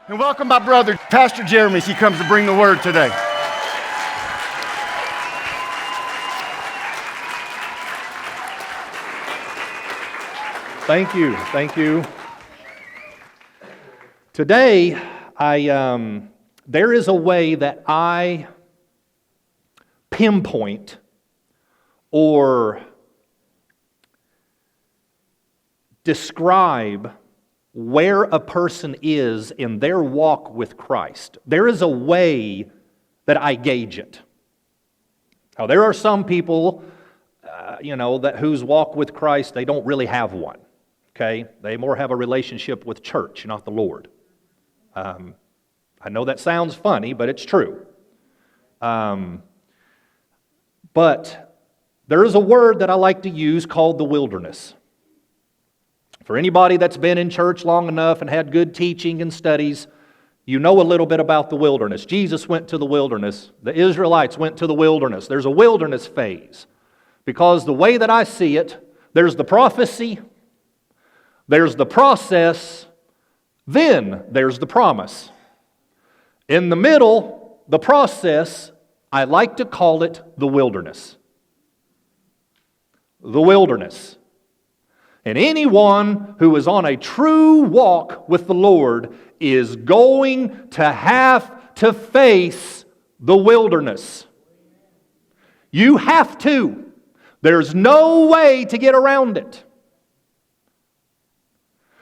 And welcome my brother, Pastor Jeremy, as he comes to bring the word today. Thank you. Today, there is a way that I pinpoint or describe where a person is in their walk with Christ. There is a way that I gauge it. Now, there are some people, whose walk with Christ, they don't really have one. Okay? They more have a relationship with church, not the Lord. I know that sounds funny, but it's true. But there is a word that I like to use called the wilderness. For anybody that's been in church long enough and had good teaching and studies, you know a little bit about the wilderness. Jesus went to the wilderness. The Israelites went to the wilderness. There's a wilderness phase. Because the way that I see it, there's the prophecy, there's the process, then there's the promise. In the middle, the process, I like to call it the wilderness. The wilderness. And anyone who is on a true walk with the Lord is going to have to face the wilderness. You have to. There's no way to get around it.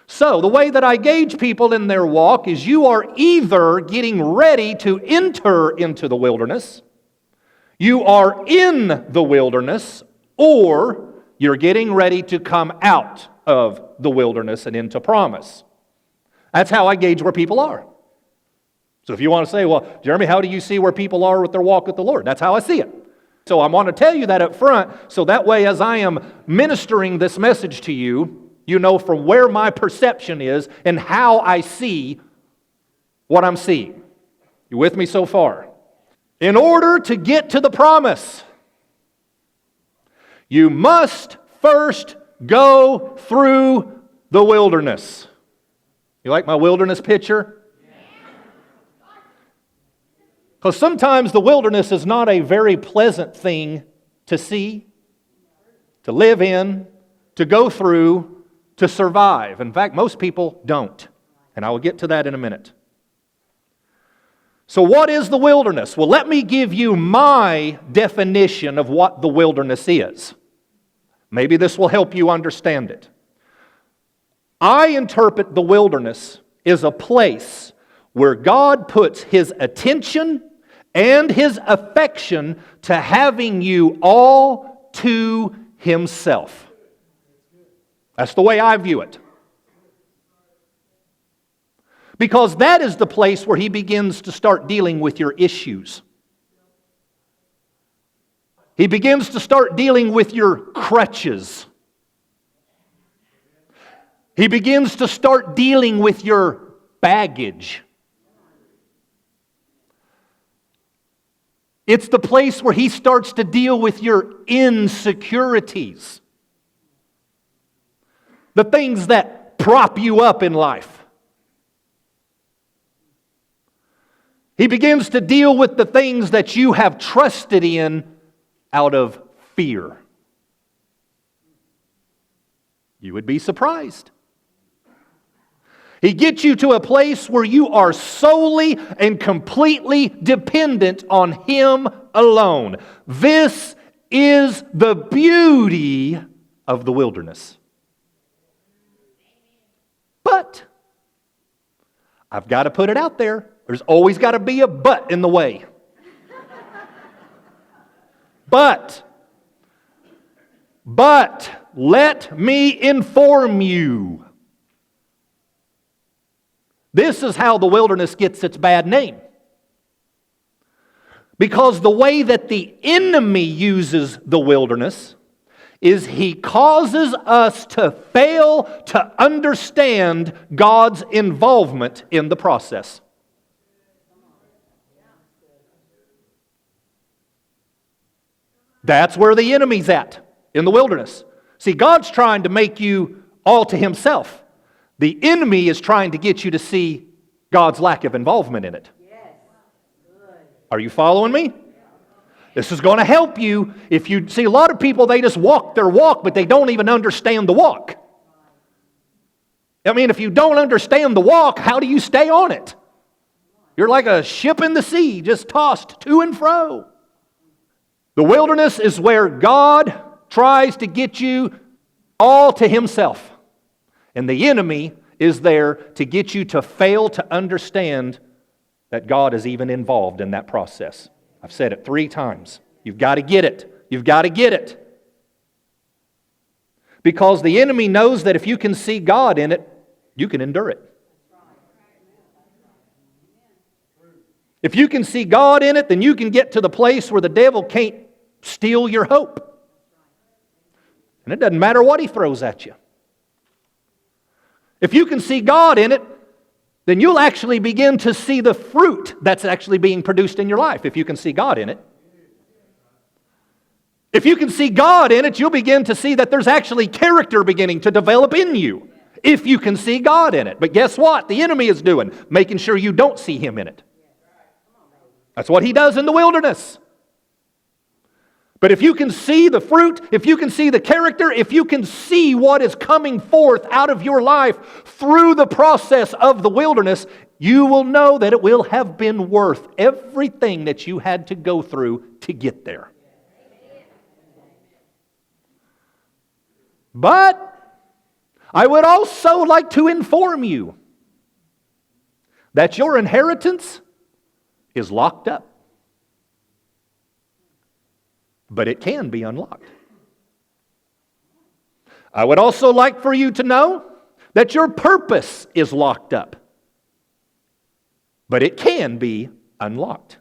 So, the way that I gauge people in their walk is you are either getting ready to enter into the wilderness, you are in the wilderness, or you're getting ready to come out of the wilderness and into promise. That's how I gauge where people are. So if you want to say, well, Jeremy, how do you see where people are with their walk with the Lord? That's how I see it. So I want to tell you that up front, so that way as I am ministering this message to you, you know from where my perception is and how I see what I'm seeing. You with me so far? In order to get to the promise, you must first go through the wilderness. You like my wilderness picture? Because sometimes the wilderness is not a very pleasant thing to see, to live in, to go through, to survive. In fact, most people don't. And I will get to that in a minute. So what is the wilderness? Well, let me give you my definition of what the wilderness is. Maybe this will help you understand it. I interpret the wilderness as a place where God puts His attention and His affection to having you all to Himself. That's the way I view it. Because that is the place where He begins to start dealing with your issues. He begins to start dealing with your crutches. He begins to start dealing with your baggage. It's the place where He starts to deal with your insecurities. The things that prop you up in life. He begins to deal with the things that you have trusted in out of fear. You would be surprised. He gets you to a place where you are solely and completely dependent on Him alone. This is the beauty of the wilderness. But I've got to put it out there. There's always got to be a but in the way. But let me inform you. This is how the wilderness gets its bad name. Because the way that the enemy uses the wilderness is he causes us to fail to understand God's involvement in the process. That's where the enemy's at, in the wilderness. See, God's trying to make you all to Himself. The enemy is trying to get you to see God's lack of involvement in it. Are you following me? This is going to help you if you see a lot of people, they just walk their walk, but they don't even understand the walk. I mean, if you don't understand the walk, how do you stay on it? You're like a ship in the sea, just tossed to and fro. The wilderness is where God tries to get you all to Himself. And the enemy is there to get you to fail to understand that God is even involved in that process. I've said it 3 times. You've got to get it. You've got to get it. Because the enemy knows that if you can see God in it, you can endure it. If you can see God in it, then you can get to the place where the devil can't steal your hope. And it doesn't matter what he throws at you. If you can see God in it, then you'll actually begin to see the fruit that's actually being produced in your life, if you can see God in it. If you can see God in it, you'll begin to see that there's actually character beginning to develop in you, if you can see God in it. But guess what? The enemy is doing, making sure you don't see Him in it. That's what he does in the wilderness. But if you can see the fruit, if you can see the character, if you can see what is coming forth out of your life through the process of the wilderness, you will know that it will have been worth everything that you had to go through to get there. But I would also like to inform you that your inheritance is locked up. But it can be unlocked. I would also like for you to know that your purpose is locked up. But it can be unlocked.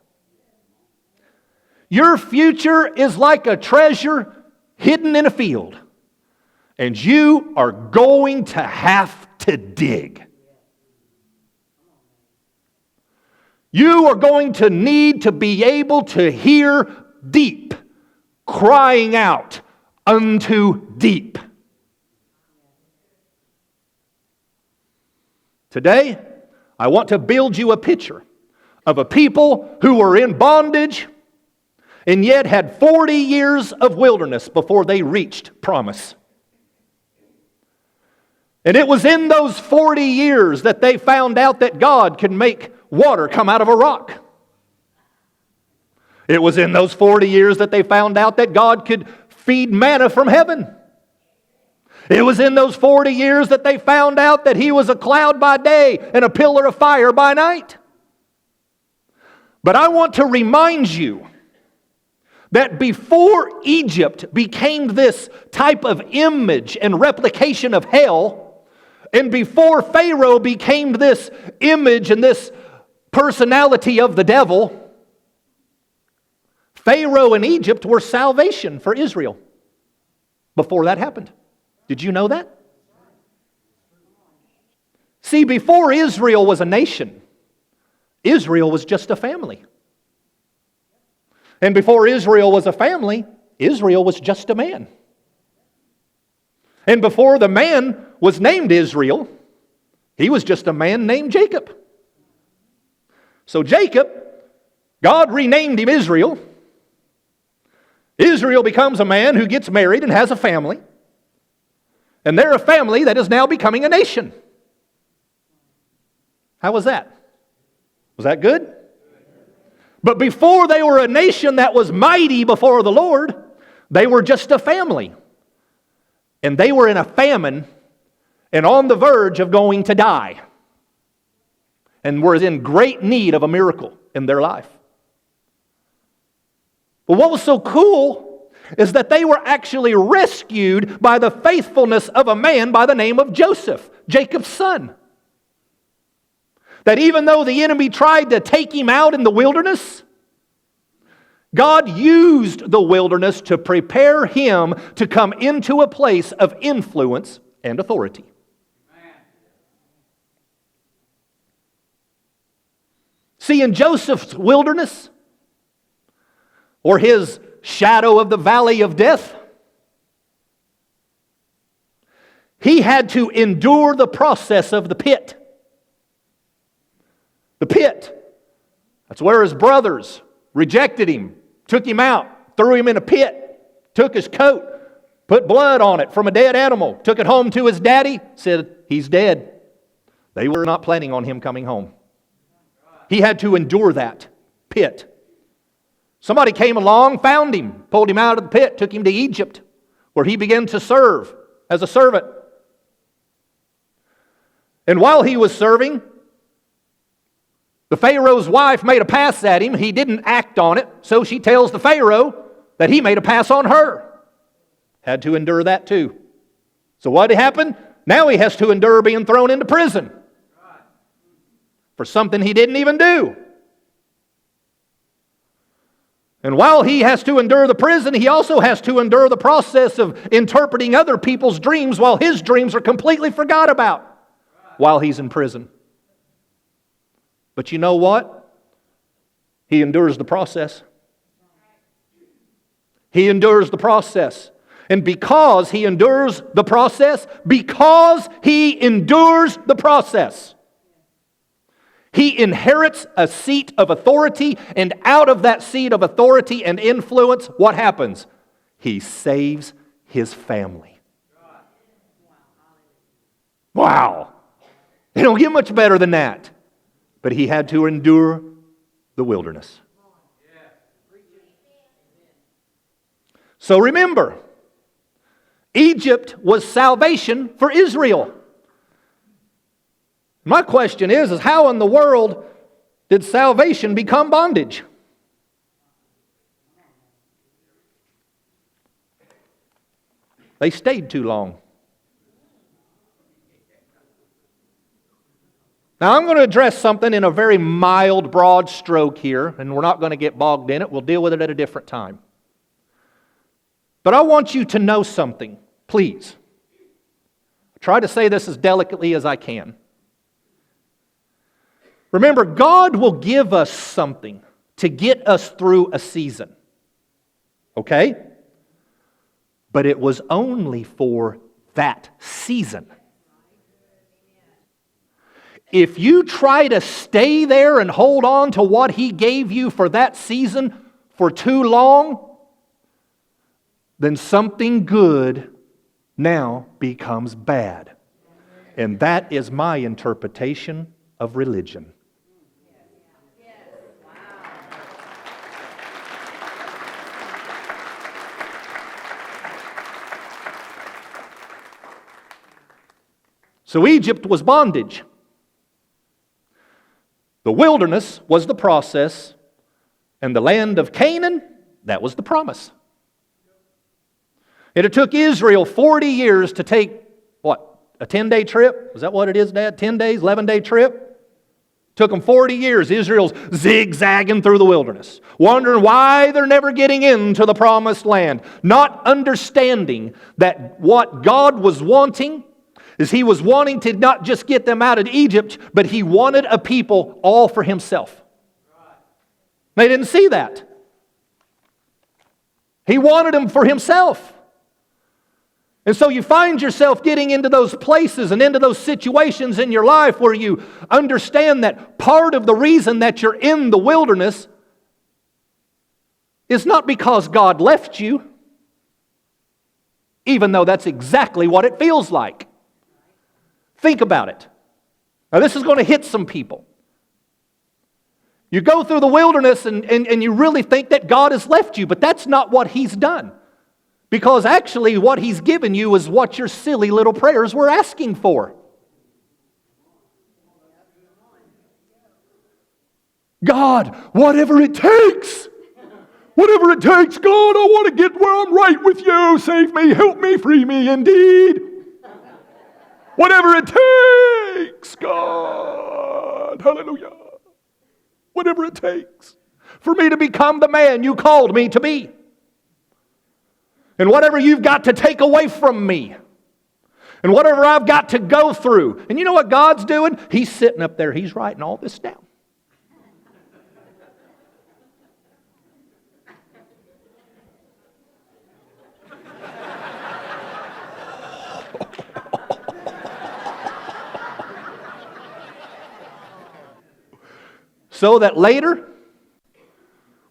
Your future is like a treasure hidden in a field. And you are going to have to dig. You are going to need to be able to hear deep crying out unto deep. Today, I want to build you a picture of a people who were in bondage and yet had 40 years of wilderness before they reached promise. And it was in those 40 years that they found out that God could make water come out of a rock. It was in those 40 years that they found out that God could feed manna from heaven. It was in those 40 years that they found out that He was a cloud by day and a pillar of fire by night. But I want to remind you that before Egypt became this type of image and replication of hell, and before Pharaoh became this image and this personality of the devil, Pharaoh and Egypt were salvation for Israel before that happened. Did you know that? See, before Israel was a nation, Israel was just a family. And before Israel was a family, Israel was just a man. And before the man was named Israel, he was just a man named Jacob. So Jacob, God renamed him Israel. Israel becomes a man who gets married and has a family. And they're a family that is now becoming a nation. How was that? Was that good? But before they were a nation that was mighty before the Lord, they were just a family. And they were in a famine and on the verge of going to die. And were in great need of a miracle in their life. But what was so cool is that they were actually rescued by the faithfulness of a man by the name of Joseph, Jacob's son. That even though the enemy tried to take him out in the wilderness, God used the wilderness to prepare him to come into a place of influence and authority. See, in Joseph's wilderness, or his shadow of the valley of death, he had to endure the process of the pit. The pit. That's where his brothers rejected him, took him out, threw him in a pit, took his coat, put blood on it from a dead animal, took it home to his daddy, said, he's dead. They were not planning on him coming home. He had to endure that pit. Somebody came along, found him, pulled him out of the pit, took him to Egypt, where he began to serve as a servant. And while he was serving, the Pharaoh's wife made a pass at him. He didn't act on it, so she tells the Pharaoh that he made a pass on her. Had to endure that too. So what happened? Now he has to endure being thrown into prison for something he didn't even do. And while he has to endure the prison, he also has to endure the process of interpreting other people's dreams while his dreams are completely forgot about while he's in prison. But you know what? He endures the process. He endures the process. And because he endures the process, he inherits a seat of authority, and out of that seat of authority and influence, what happens? He saves his family. Wow! It don't get much better than that. But he had to endure the wilderness. So remember, Egypt was salvation for Israel. My question is how in the world did salvation become bondage? They stayed too long. Now I'm going to address something in a very mild, broad stroke here, and we're not going to get bogged in it. We'll deal with it at a different time. But I want you to know something, please. I try to say this as delicately as I can. Remember, God will give us something to get us through a season. Okay? But it was only for that season. If you try to stay there and hold on to what He gave you for that season for too long, then something good now becomes bad. And that is my interpretation of religion. So Egypt was bondage. The wilderness was the process, and the land of Canaan, that was the promise. It took Israel 40 years to take, a 10-day trip? Is that what it is, Dad? 10 days, 11-day trip? Took them 40 years. Israel's zigzagging through the wilderness, wondering why they're never getting into the promised land, not understanding that what God was wanting is He was wanting to not just get them out of Egypt, but He wanted a people all for Himself. They didn't see that. He wanted them for Himself. And so you find yourself getting into those places and into those situations in your life where you understand that part of the reason that you're in the wilderness is not because God left you, even though that's exactly what it feels like. Think about it. Now this is going to hit some people. You go through the wilderness and you really think that God has left you, but that's not what He's done. Because actually what He's given you is what your silly little prayers were asking for. God, whatever it takes. Whatever it takes, God, I want to get where I'm right with you. Save me, help me, free me indeed. Whatever it takes, God. Hallelujah. Whatever it takes for me to become the man you called me to be. And whatever you've got to take away from me. And whatever I've got to go through. And you know what God's doing? He's sitting up there. He's writing all this down. So that later,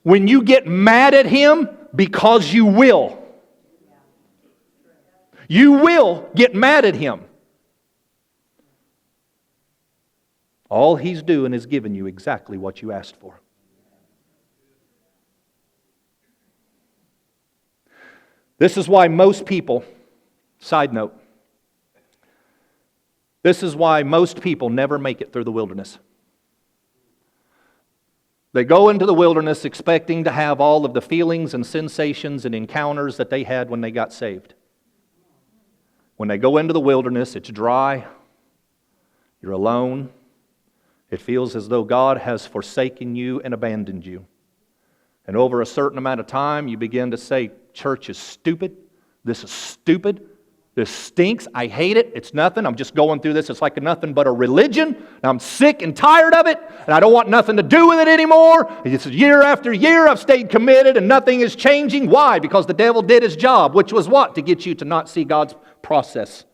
when you get mad at Him, because you will get mad at Him. All He's doing is giving you exactly what you asked for. This is why most people, side note, this is why most people never make it through the wilderness. They go into the wilderness expecting to have all of the feelings and sensations and encounters that they had when they got saved. When they go into the wilderness, it's dry, you're alone, it feels as though God has forsaken you and abandoned you. And over a certain amount of time, you begin to say, church is stupid, this is stupid, this stinks, I hate it, it's nothing, I'm just going through this, it's like nothing but a religion, and I'm sick and tired of it, and I don't want nothing to do with it anymore. It's year after year I've stayed committed and nothing is changing. Why? Because the devil did his job, which was what? To get you to not see God's process.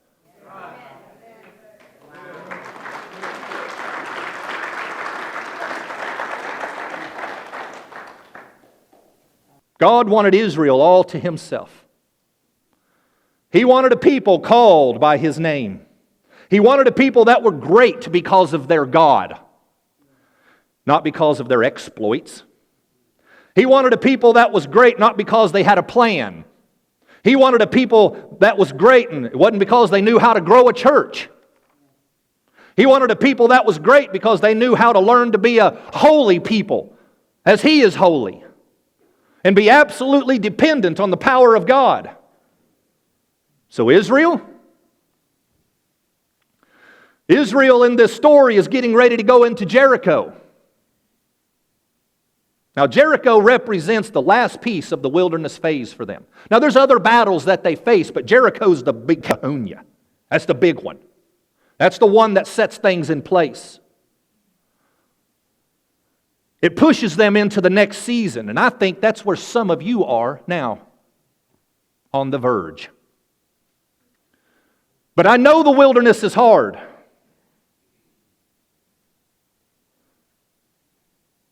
God wanted Israel all to Himself. He wanted a people called by His name. He wanted a people that were great because of their God, not because of their exploits. He wanted a people that was great not because they had a plan. He wanted a people that was great, and it wasn't because they knew how to grow a church. He wanted a people that was great because they knew how to learn to be a holy people, as He is holy, and be absolutely dependent on the power of God. So Israel in this story is getting ready to go into Jericho. Now Jericho represents the last piece of the wilderness phase for them. Now there's other battles that they face, but Jericho's the big Cahonia. That's the big one. That's the one that sets things in place. It pushes them into the next season, and I think that's where some of you are now, on the verge. But I know the wilderness is hard.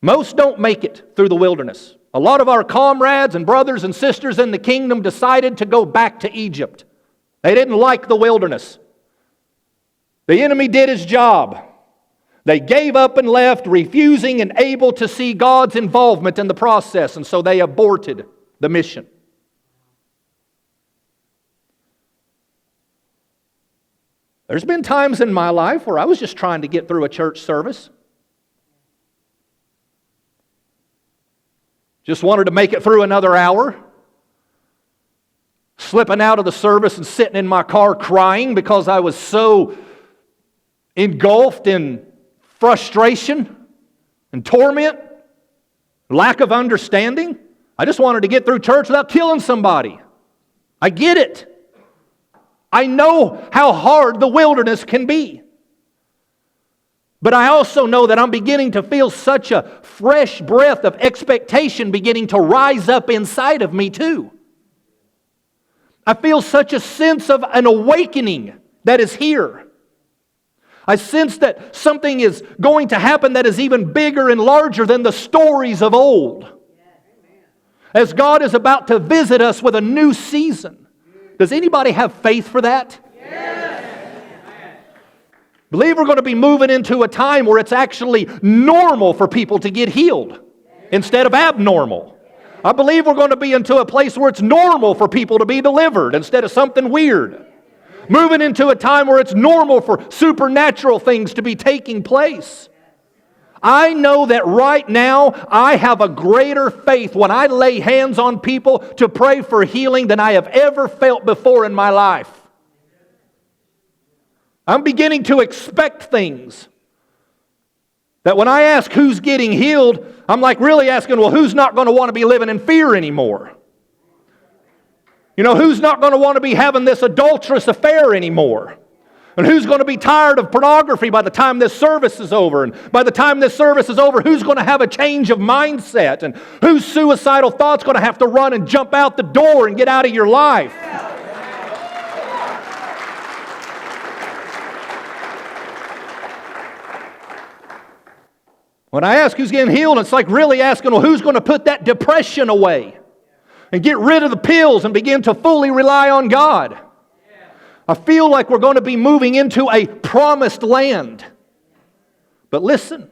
Most don't make it through the wilderness. A lot of our comrades and brothers and sisters in the kingdom decided to go back to Egypt. They didn't like the wilderness. The enemy did his job. They gave up and left, refusing and able to see God's involvement in the process, and so they aborted the mission. There's been times in my life where I was just trying to get through a church service. Just wanted to make it through another hour. Slipping out of the service and sitting in my car crying because I was so engulfed in frustration and torment, lack of understanding. I just wanted to get through church without killing somebody. I get it. I know how hard the wilderness can be. But I also know that I'm beginning to feel such a fresh breath of expectation beginning to rise up inside of me too. I feel such a sense of an awakening that is here. I sense that something is going to happen that is even bigger and larger than the stories of old. As God is about to visit us with a new season. Does anybody have faith for that? Yes. Believe we're going to be moving into a time where it's actually normal for people to get healed instead of abnormal. I believe we're going to be into a place where it's normal for people to be delivered instead of something weird. Moving into a time where it's normal for supernatural things to be taking place. I know that right now I have a greater faith when I lay hands on people to pray for healing than I have ever felt before in my life. I'm beginning to expect things. That when I ask who's getting healed, I'm like really asking, well, who's not going to want to be living in fear anymore? You know, who's not going to want to be having this adulterous affair anymore? And who's going to be tired of pornography by the time this service is over? And by the time this service is over, who's going to have a change of mindset? And whose suicidal thoughts going to have to run and jump out the door and get out of your life? When I ask who's getting healed, it's like really asking, well, who's going to put that depression away and get rid of the pills and begin to fully rely on God? I feel like we're going to be moving into a promised land. But listen,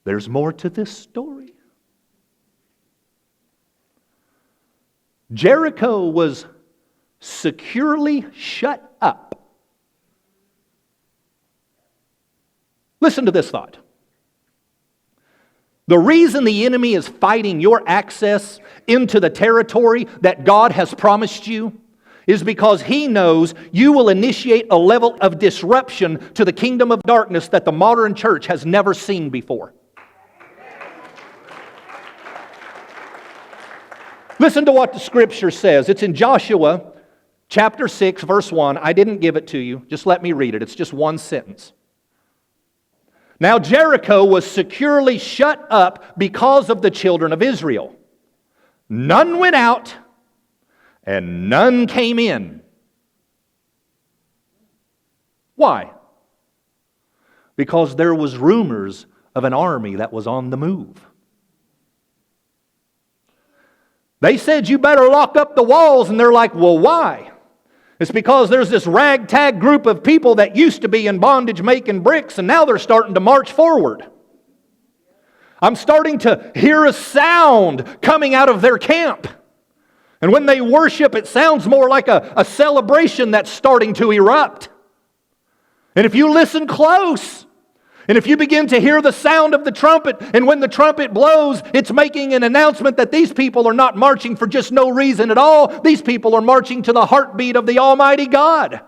there's more to this story. Jericho was securely shut up. Listen to this thought. The reason the enemy is fighting your access into the territory that God has promised you is because he knows you will initiate a level of disruption to the kingdom of darkness that the modern church has never seen before. Listen to what the Scripture says. It's in Joshua chapter 6, verse 1. I didn't give it to you. Just let me read it. It's just one sentence. Now Jericho was securely shut up because of the children of Israel. None went out, and none came in. Why? Because there was rumors of an army that was on the move. They said, you better lock up the walls, and they're like, well, why? It's because there's this ragtag group of people that used to be in bondage making bricks, and now they're starting to march forward. I'm starting to hear a sound coming out of their camp. And when they worship, it sounds more like a celebration that's starting to erupt. And if you listen close, and if you begin to hear the sound of the trumpet, and when the trumpet blows, it's making an announcement that these people are not marching for just no reason at all. These people are marching to the heartbeat of the Almighty God.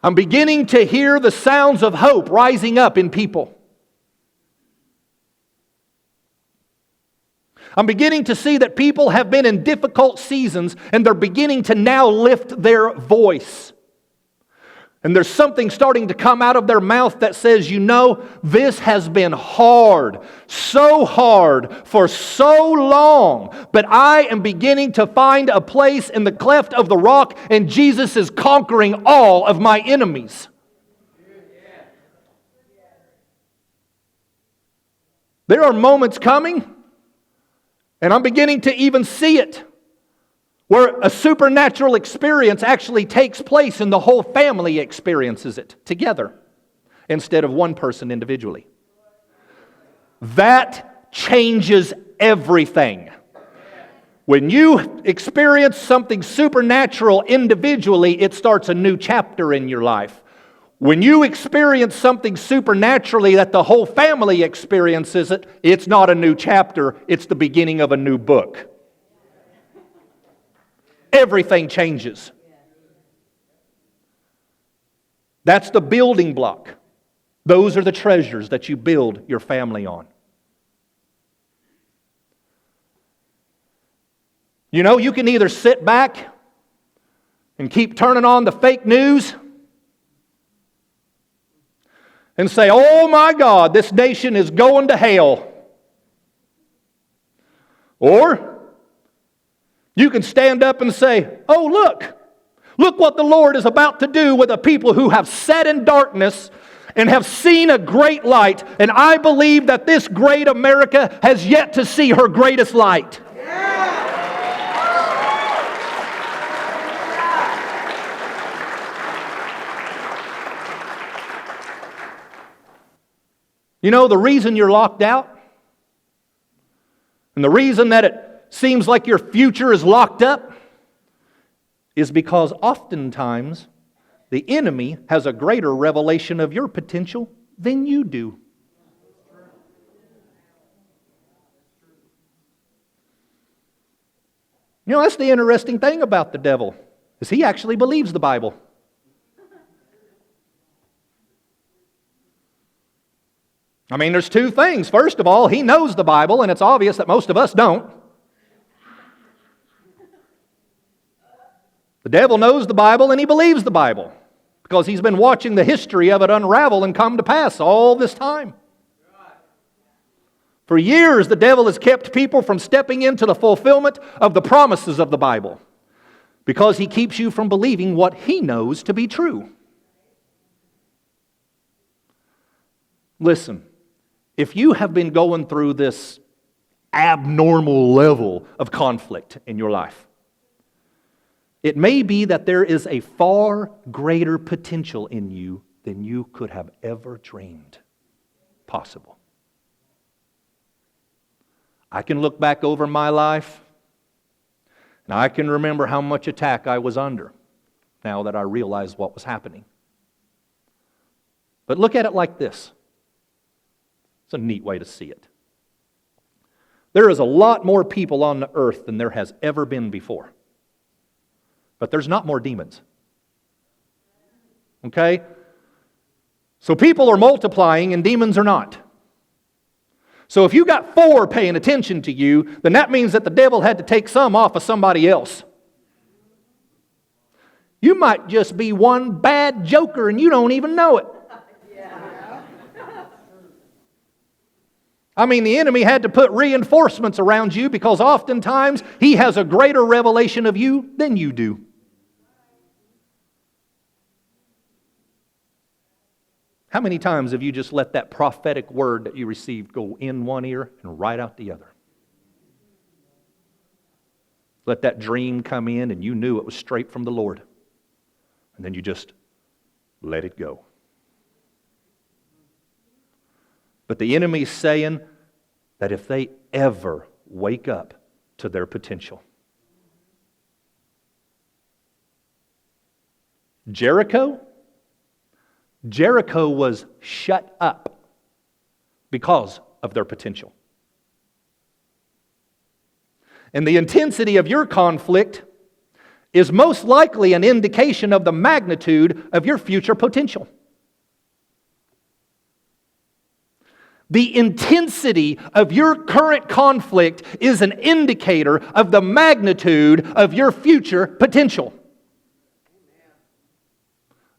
I'm beginning to hear the sounds of hope rising up in people. I'm beginning to see that people have been in difficult seasons, and they're beginning to now lift their voice. And there's something starting to come out of their mouth that says, you know, this has been hard for so long, but I am beginning to find a place in the cleft of the rock, and Jesus is conquering all of my enemies. There are moments coming, and I'm beginning to even see it, where a supernatural experience actually takes place and the whole family experiences it together instead of one person individually. That changes everything. When you experience something supernatural individually, it starts a new chapter in your life. When you experience something supernaturally that the whole family experiences it, it's not a new chapter, it's the beginning of a new book. Everything changes. That's the building block. Those are the treasures that you build your family on. You know, you can either sit back and keep turning on the fake news and say, oh my God, this nation is going to hell. Or you can stand up and say, oh look what the Lord is about to do with a people who have sat in darkness and have seen a great light. And I believe that this great America has yet to see her greatest light. You know, the reason you're locked out and the reason that it seems like your future is locked up is because oftentimes the enemy has a greater revelation of your potential than you do. You know, that's the interesting thing about the devil, is he actually believes the Bible. I mean, there's two things. First of all, he knows the Bible, and it's obvious that most of us don't. The devil knows the Bible and he believes the Bible because he's been watching the history of it unravel and come to pass all this time. For years, the devil has kept people from stepping into the fulfillment of the promises of the Bible because he keeps you from believing what he knows to be true. Listen, if you have been going through this abnormal level of conflict in your life, it may be that there is a far greater potential in you than you could have ever dreamed possible. I can look back over my life, and I can remember how much attack I was under now that I realize what was happening. But look at it like this. It's a neat way to see it. There is a lot more people on the earth than there has ever been before. But there's not more demons. Okay? So people are multiplying and demons are not. So if you got 4 paying attention to you, then that means that the devil had to take some off of somebody else. You might just be one bad joker and you don't even know it. I mean, the enemy had to put reinforcements around you because oftentimes he has a greater revelation of you than you do. How many times have you just let that prophetic word that you received go in one ear and right out the other? Let that dream come in and you knew it was straight from the Lord. And then you just let it go. But the enemy's saying that if they ever wake up to their potential. Jericho was shut up because of their potential. And the intensity of your conflict is most likely an indication of the magnitude of your future potential. The intensity of your current conflict is an indicator of the magnitude of your future potential.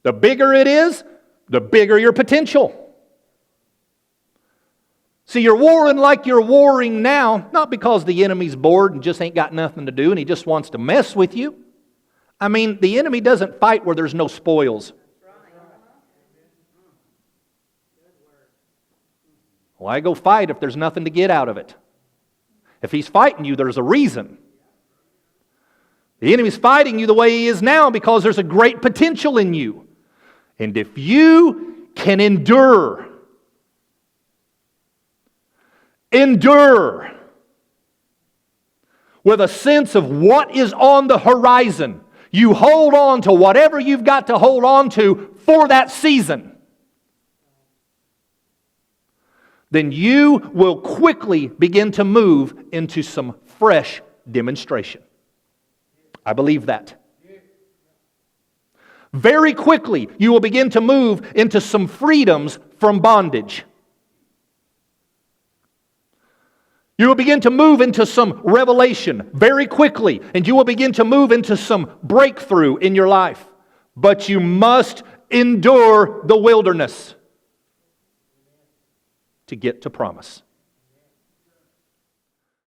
The bigger it is, the bigger your potential. See, you're warring like you're warring now, not because the enemy's bored and just ain't got nothing to do and he just wants to mess with you. I mean, the enemy doesn't fight where there's no spoils. Why go fight if there's nothing to get out of it? If he's fighting you, there's a reason. The enemy's fighting you the way he is now because there's a great potential in you. And if you can endure with a sense of what is on the horizon, you hold on to whatever you've got to hold on to for that season, then you will quickly begin to move into some fresh demonstration. I believe that. Very quickly, you will begin to move into some freedoms from bondage. You will begin to move into some revelation very quickly, and you will begin to move into some breakthrough in your life. But you must endure the wilderness to get to promise.